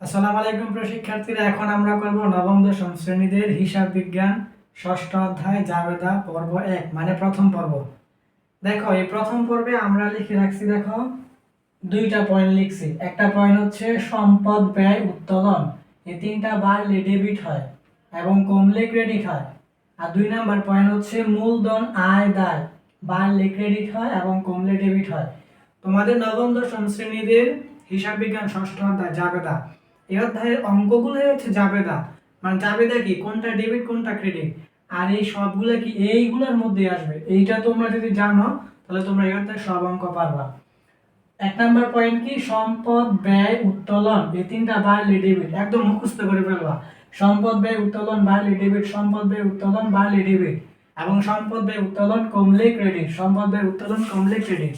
আসসালামু আলাইকুম প্রিয় শিক্ষার্থীরা, এখন আমরা করব নবম দশম শ্রেণীদের হিসাব বিজ্ঞান ষষ্ঠ অধ্যায় জাবেদা পর্ব 1 মানে প্রথম পর্ব। দেখো এই প্রথম পর্বে আমরা লিখে রাখছি, দেখো দুইটা পয়েন্ট লিখছি। একটা পয়েন্ট হচ্ছে সম্পদ ব্যয় উত্তোলন, এই তিনটা বাড়লে ডেবিট হয় এবং কমলে ক্রেডিট হয়। আর 2 নাম্বার পয়েন্ট হচ্ছে মূলধন আয় দায়, বাড়লে ক্রেডিট হয় এবং কমলে ডেবিট হয়। তোমাদের নবম দশম শ্রেণীদের হিসাব বিজ্ঞান ষষ্ঠ অধ্যায় জাবেদা, এই অধ্যায়ের অঙ্কগুলোই হচ্ছে জাবেদা। মানে জাবেদা কি, কোনটা ডেবিট কোনটা ক্রেডিট, আর এই সবগুলো কি এইগুলোর মধ্যে আসবে। এইটা তোমরা যদি জানো তাহলে তোমরা এই অধ্যায়ে সব অঙ্ক পারবা। 1 নাম্বার পয়েন্ট কি, সম্পদ ব্যয় উত্তোলন, এই তিনটা বাড়লে ডেবিট, একদম মুখস্থ করে ফেলবা। সম্পদ ব্যয় উত্তোলন বাড়লে ডেবিট, সম্পদ ব্যয় উত্তোলন বাড়লে ডেবিট, এবং সম্পদ ব্যয় উত্তোলন কমলে ক্রেডিট, সম্পদ ব্যয় উত্তোলন কমলে ক্রেডিট।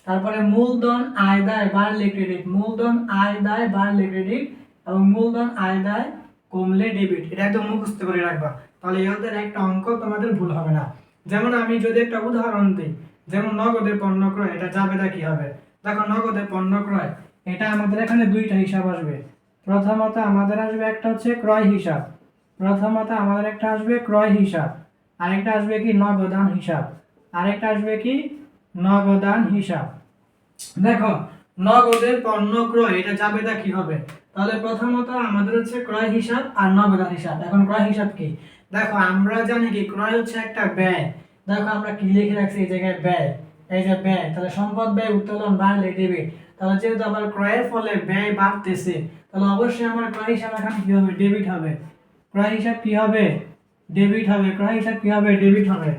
তারপরে মূলধন আয় দায় বাড়লে ক্রেডিট, মূলধন আয় দায় বাড়লে ক্রেডিট এবং মূলধন আয় দায় কমলে ডেবিট। এটা একদম মুখস্থ করে রাখবা, তাহলে এদের একটা অঙ্ক তোমাদের ভুল হবে না। যেমন আমি যদি একটা উদাহরণ দিই, যেমন নগদে পণ্য ক্রয়, এটা জাবেদা কি হবে। দেখো নগদে পণ্য ক্রয়, এটা আমাদের এখানে দুইটা হিসাব আসবে। প্রথমত আমাদের আসবে একটা হচ্ছে ক্রয় হিসাব, প্রথমত আমাদের একটা আসবে ক্রয় হিসাব, আরেকটা আসবে কি নগদান হিসাব, আরেকটা আসবে কি নগদান হিসাব। দেখো নগদের পণ্য ক্রয়, এটা জাবেদা কি হবে। তাহলে প্রথমত আমাদের হচ্ছে ক্রয় হিসাব আর নগদান হিসাব। এখন ক্রয় হিসাব কি, দেখো আমরা জানি কি ক্রয় হচ্ছে একটা ব্যয়। দেখো আমরা কি লিখে রাখছি এই জায়গায় ব্যয়, এই যে ব্যয়, তাহলে সম্পদ ব্যয় উত্তোলন বাড়লে ডেবিট। তাহলে যেহেতু আবার ক্রয়ের ফলে ব্যয় বাড়তেছে, তাহলে অবশ্যই আমার ক্রয় হিসাব এখানে কি হবে, ডেবিট হবে। ক্রয় হিসাব কি হবে, ডেবিট হবে। ক্রয় হিসাব কি হবে, ডেবিট হবে।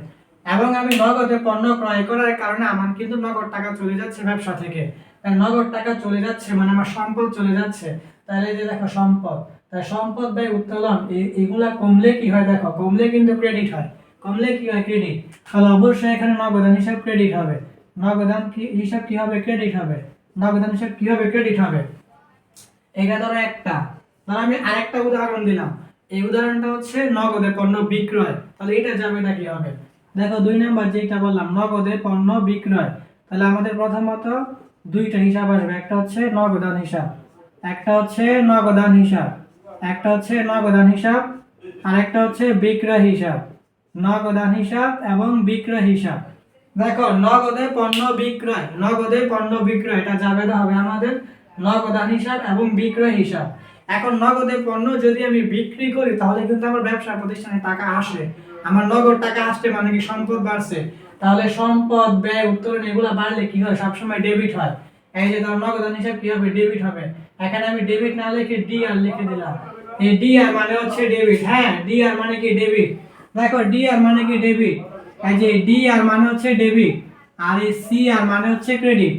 এবং আমি নগদে পণ্য ক্রয় করার কারণে আমার কিন্তু নগদ টাকা চলে যাচ্ছে ব্যবসা থেকে। তাই নগদ টাকা চলে যাচ্ছে মানে আমার সম্পদ চলে যাচ্ছে। তাহলে এই যে দেখো সম্পদ, তাই সম্পদ ব্যয় উত্তোলন এগুলা কমলে কি হয়, দেখো কমলে কিন্তু ক্রেডিট হয়, কমলে কি হয়, ক্রেডিট। তাহলে অবশ্যই এখানে নগদান হিসাব ক্রেডিট হবে, নগদান কি হিসাব কি হবে, ক্রেডিট হবে, নগদান হিসাব কি হবে, ক্রেডিট হবে। এটা ধরো একটা। ধরো আমি আরেকটা উদাহরণ দিলাম, এই উদাহরণটা হচ্ছে নগদে পণ্য বিক্রয়, তাহলে এটা যাবে না কি হবে। দেখো 2 নাম্বার যেটা বললাম নগদে পণ্য বিক্রয়, তাহলে আমাদের প্রথমত দুইটা হিসাব আসবে, একটা হচ্ছে নগদান হিসাব, একটা হচ্ছে নগদান হিসাব, একটা হচ্ছে নগদান হিসাব, আর একটা হচ্ছে বিক্রয় হিসাব। নগদান হিসাব এবং বিক্রয় হিসাব। দেখো নগদে পণ্য বিক্রয়, নগদে পণ্য বিক্রয়, এটা জাবেদা হবে আমাদের নগদান হিসাব এবং বিক্রয় হিসাব। এখন নগদে পণ্য যদি আমি বিক্রি করি তাহলে কিন্তু আমার ব্যবসা প্রতিষ্ঠানে টাকা আসে, আমার নগদ টাকা আসছে মানে কি সম্পদ বাড়ছে। তাহলে সম্পদ ব্যয় উত্তোলন এগুলো বাড়লে কি হয়, সবসময় ডেবিট হয়। এই যে ধর নগদান হিসাব কি হবে, ডেবিট হবে। এখানে আমি ডেবিট না লিখে ডি আর লিখে দিলাম। এই ডি আর মানে হচ্ছে ডেবিট, হ্যাঁ ডি আর মানে কি ডেবিট। দেখো ডি আর মানে কি ডেবিট, এই যে ডি আর মানে হচ্ছে ডেবিট, আর এই সি আর মানে হচ্ছে ক্রেডিট।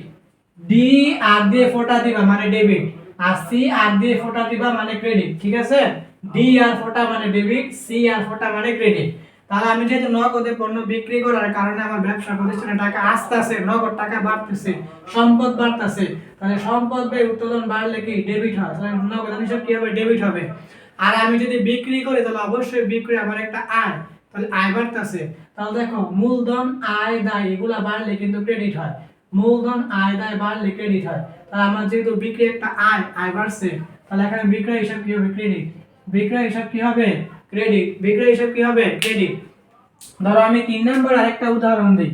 ডি আর দিয়ে ফোঁটা দিবা মানে ডেবিট, আর সি আর দিয়ে ফোঁটা দিবা মানে ক্রেডিট, ঠিক আছে। ডি আর ফোঁটা মানে ডেবিট, সি আর ফোঁটা মানে ক্রেডিট। তাহলে আমি যেহেতু নগদে পণ্য বিক্রি করার কারণে আমার ব্যবসা প্রতিষ্ঠানে টাকা আসতেছে, নগদ টাকা বাড়তেছে, সম্পদ বাড়তেছে, তাহলে সম্পদ ব্যয় উত্তোলন বাড়লে কি ডেবিট হয়, তাহলে নগদ হিসাব কি হবে, ডেবিট হবে। আর আমি যদি বিক্রি করি তাহলে অবশ্যই বিক্রি আমার একটা আয়, তাহলে আয় বাড়তেছে। তাহলে দেখো মূলধন আয় দায় এগুলা বাড়লে কিন্তু ক্রেডিট হয়, মূলধন আয় দায় বাড়লে ক্রেডিট হয়। তাহলে আমার যেহেতু বিক্রি একটা আয়, আয় বাড়ছে, তাহলে এখানে বিক্রয় হিসাব কি হবে, ক্রেডিট। বিক্রয় হিসাব কি হবে, ক্রেডিট। বিক্রয় হিসাব কি হবে, ক্রেডিট। ধরো আমি 3 নাম্বার আরেকটা উদাহরণ দিই,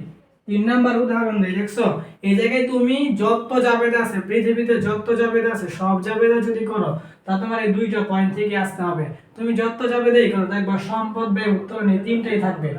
3 নাম্বার উদাহরণ দিই। দেখছো এই জায়গায় তুমি যত জাবেদা আছে পৃথিবীতে, যত জাবেদা আছে সব জাবেদা যদি করো তা তোমার এই দুইটা পয়েন্ট থেকে আসতে হবে। তুমি যত জাবেদাই করো দেখবা সম্পদ ব্যয় উত্তোলন এই তিনটাই থাকবে।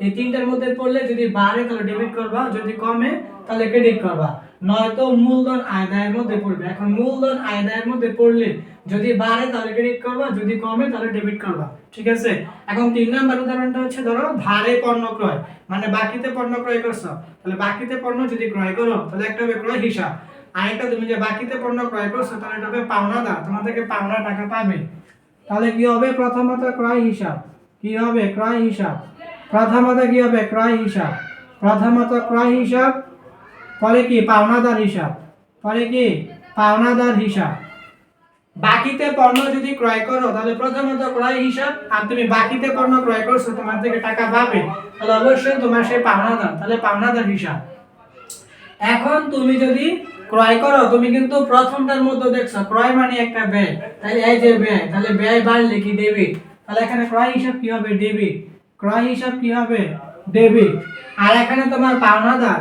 এই তিনটার মধ্যে পড়লে যদি বাড়ে তাহলে ডেবিট করবা, যদি কমে তাহলে ক্রেডিট করবা, নয়তো মূলধন আয় দায়ের মধ্যে পড়বে। এখন মূলধন আয় দায়ের মধ্যে পড়লে যদি বাড়ে তাহলে ক্রেডিট করবা, যদি কমে তাহলে ডেবিট করবা, ঠিক আছে। এখন 3 নাম্বার উদাহরণটা হচ্ছে ধরো ধারে পণ্য ক্রয়, মানে বাকিতে পণ্য ক্রয় করছো, তাহলে বাকিতে পণ্য যদি ক্রয় করো তাহলে একটা হবে ক্রয় হিসাব, আরেকটা তুমি যে বাকিতে পণ্য ক্রয় করছো তাহলে এটা হবে পাওনাদার, তোমার থেকে পাওনা টাকা পাবে। তাহলে কি হবে, প্রথমত ক্রয় হিসাব, কি হবে ক্রয় হিসাব, প্রথমত কি হবে ক্রয় হিসাব, প্রথমত ক্রয় হিসাব, পরে কি পাওনাদার হিসাব, পরে কি পাওনাদার হিসাব। বাকিতে পণ্য যদি ক্রয় করো তাহলে প্রথমত ক্রয় হিসাব, আর তুমি বাকিতে পণ্য ক্রয় করছো তোমার থেকে টাকা পাবে, তাহলে অবশ্যই তোমার সেই পাওনাদার, তাহলে পাওনাদার হিসাব। এখন তুমি যদি ক্রয় করো, তুমি কিন্তু প্রথমটার মধ্যে দেখছো ক্রয় মানে একটা ব্যয়, তাহলে এই যে ব্যয়, তাহলে ব্যয় বাড়লে কি ডেবিট, তাহলে এখানে ক্রয় হিসাব কি হবে ডেবিট, ক্রয় হিসাব কি হবে ডেবিট। আর এখানে তোমার পাওনাদার,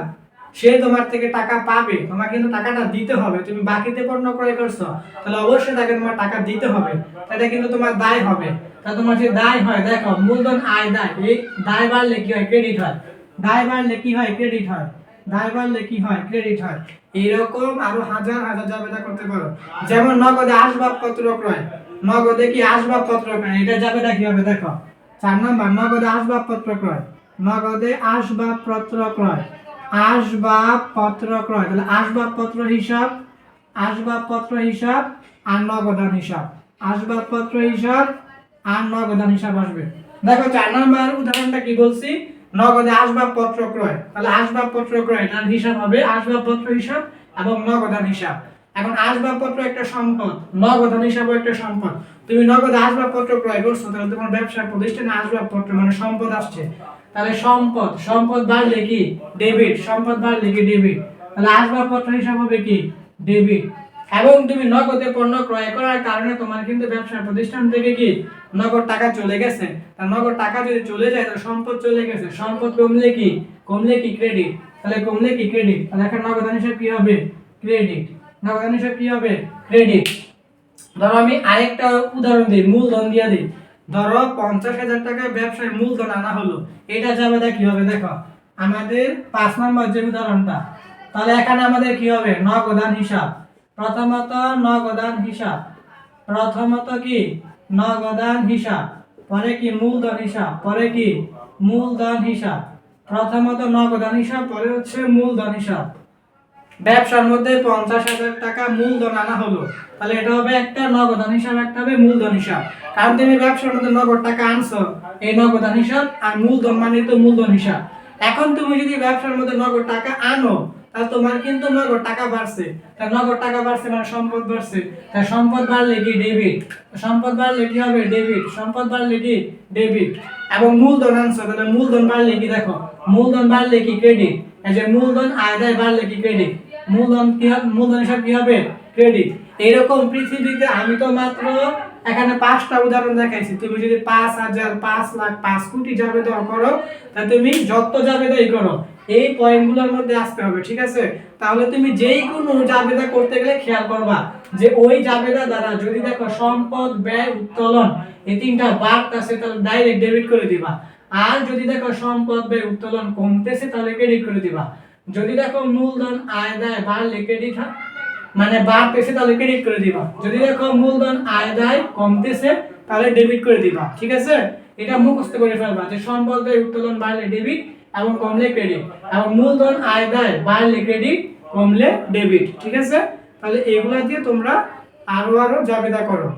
সে তোমার থেকে টাকা পাবে, তোমার কিন্তু টাকাটা দিতে হবে, তুমি বাকিতে পণ্য ক্রয় করছো তাহলে অবশ্যই তাকে তোমার টাকা দিতে হবে, তাহলে কিন্তু তোমার দায় হবে। তা তোমার যে দায় হয়, দেখো মূলধন আয় দায়, এই দায় বাড়লে কি হয় ক্রেডিট হয়, দায় বাড়লে কি হয় ক্রেডিট হয়, দায় বাড়লে কি হয় ক্রেডিট হয়। এরকম আরো হাজার হাজার জাবেদা করতে পারো। যেমন নগদে আসবাবপত্র ক্রয়, নগদে কি আসবাবপত্র ক্রয়, এটা জাবেদা কি হবে দেখো, 4 নাম্বার নগদে আসবাবপত্র ক্রয়, নগদে আসবাবপত্র ক্রয়, আসবাবপত্র ক্রয়, তাহলে আসবাবপত্র হিসাব, আসবাবপত্র হিসাব আর নগদান হিসাব, আসবাবপত্র হিসাব আর নগদান হিসাব আসবে। দেখো 4 নাম্বার উদাহরণটা কি বলছি, নগদে আসবাবপত্র ক্রয়, তাহলে আসবাবপত্র ক্রয় তার হিসাব হবে আসবাবপত্র হিসাব এবং নগদান হিসাব। এখন আসবাবপত্র একটা সম্পদ, নগদান হিসাবও একটা সম্পদ, তুমি নগদে আসবাবপত্র ক্রয় করছো, তাহলে তোমার ব্যবসা প্রতিষ্ঠানে আসবাবপত্র মানে সম্পদ আসছে, তাহলে সম্পদ, সম্পদ বাড়লে কি ডেবিট, সম্পদ বাড়লে কি ডেবিট, তাহলে আসবাবপত্র হিসাব হবে কি ডেবিট। এবং তুমি নগদে পণ্য ক্রয় করার কারণে তোমার কিন্তু ব্যবসা প্রতিষ্ঠান থেকে কি নগদ টাকা চলে গেছে, আর নগদ টাকা যদি চলে যায় তাহলে সম্পদ চলে গেছে, সম্পদ কমলে কি, কমলে কি ক্রেডিট, তাহলে কমলে কি ক্রেডিট, তাহলে এখন নগদান হিসাব কি হবে ক্রেডিট, নগদান হিসাব কি হবে ক্রেডিট। ধরো আমি আরেকটা উদাহরণ দিই, মূলধন দিয়ে দিই, ধরো 50,000 টাকা ব্যবসায় মূলধন আনা হলো, এটা যাবে কি হবে দেখো, আমাদের 5 নম্বর যে উদাহরণটা, তাহলে এখানে আমাদের কি হবে নগদান হিসাব, প্রথমত নগদান হিসাব, প্রথমত কি নগদান হিসাব, পরে কি মূলধন হিসাব, পরে কি মূলধন হিসাব, প্রথমত নগদান হিসাব, পরে হচ্ছে মূলধন হিসাব। ব্যবসার মধ্যে 50,000 টাকা মূলধন আনা হলো, তাহলে এটা হবে একটা নগদান হিসাব, একটা হবে মূলধন হিসাব, কারণ তুমি ব্যবসার মধ্যে নগদ টাকা আনছো, এই নগদান হিসাব, আর মূলধন মানে তো মূলধন হিসাব। এখন তুমি যদি ব্যবসার মধ্যে নগদ টাকা আনো, তাহলে তোমার কিন্তু নগদ টাকা বাড়ছে, তাহলে নগদ টাকা বাড়ছে মানে সম্পদ বাড়ছে, তাহলে সম্পদ বাড়লে কি ডেবিট, সম্পদ বাড়লে কি হবে ডেবিট, সম্পদ বাড়লে কি ডেবিট। এবং মূলধন আনছো, তাহলে মূলধন বাড়লে কি দেখো, মূলধন বাড়লে কি ক্রেডিট, এই যে মূলধন আয় দায় বাড়লে কি ক্রেডিট, মূলধন কি হবে, মূলধন হিসাব কি হবে ক্রেডিট। এরকম পৃথিবীতে আমি তো মাত্র এখানে 5টা উদাহরণ দেখাইছি, তুমি যদি 5,000, 5 লাখ, 5 কোটি জাবেদা করো, তা তুমি যত জাবেদাই করো এই পয়েন্টগুলোর মধ্যে আসতে হবে, ঠিক আছে। তাহলে তুমি যেই কোনো জাবেদা করতে গেলে খেয়াল করবা যে ওই জাবেদা দ্বারা যদি দেখো সম্পদ, ব্যয়, উত্তোলন এই তিনটা বাড়তেছে তাহলে ডাইরেক্ট ডেবিট করে দিবা, আর যদি দেখো সম্পদ, ব্যয়, উত্তোলন কমতেছে তাহলে ক্রেডিট করে দিবা। যদি দেখো মূলধন আয় দায় বাড়লে ক্রেডিট হয় মানে বাড়তেছে তাহলে ক্রেডিট করে দিবা, যদি দেখো মূলধন আয় দায় কমতেছে তাহলে ডেবিট করে দিবা, ঠিক আছে। এটা মুখস্থ করে ফেলবা যে সম্পদ, ব্যয়, উত্তোলন বাড়লে ডেবিট এবং কমলে ক্রেডিট, এবং মূলধন আয় দায় বাড়লে ক্রেডিট, কমলে ডেবিট, ঠিক আছে। তাহলে এগুলা দিয়ে তোমরা আরো আরো জাবেদা করো।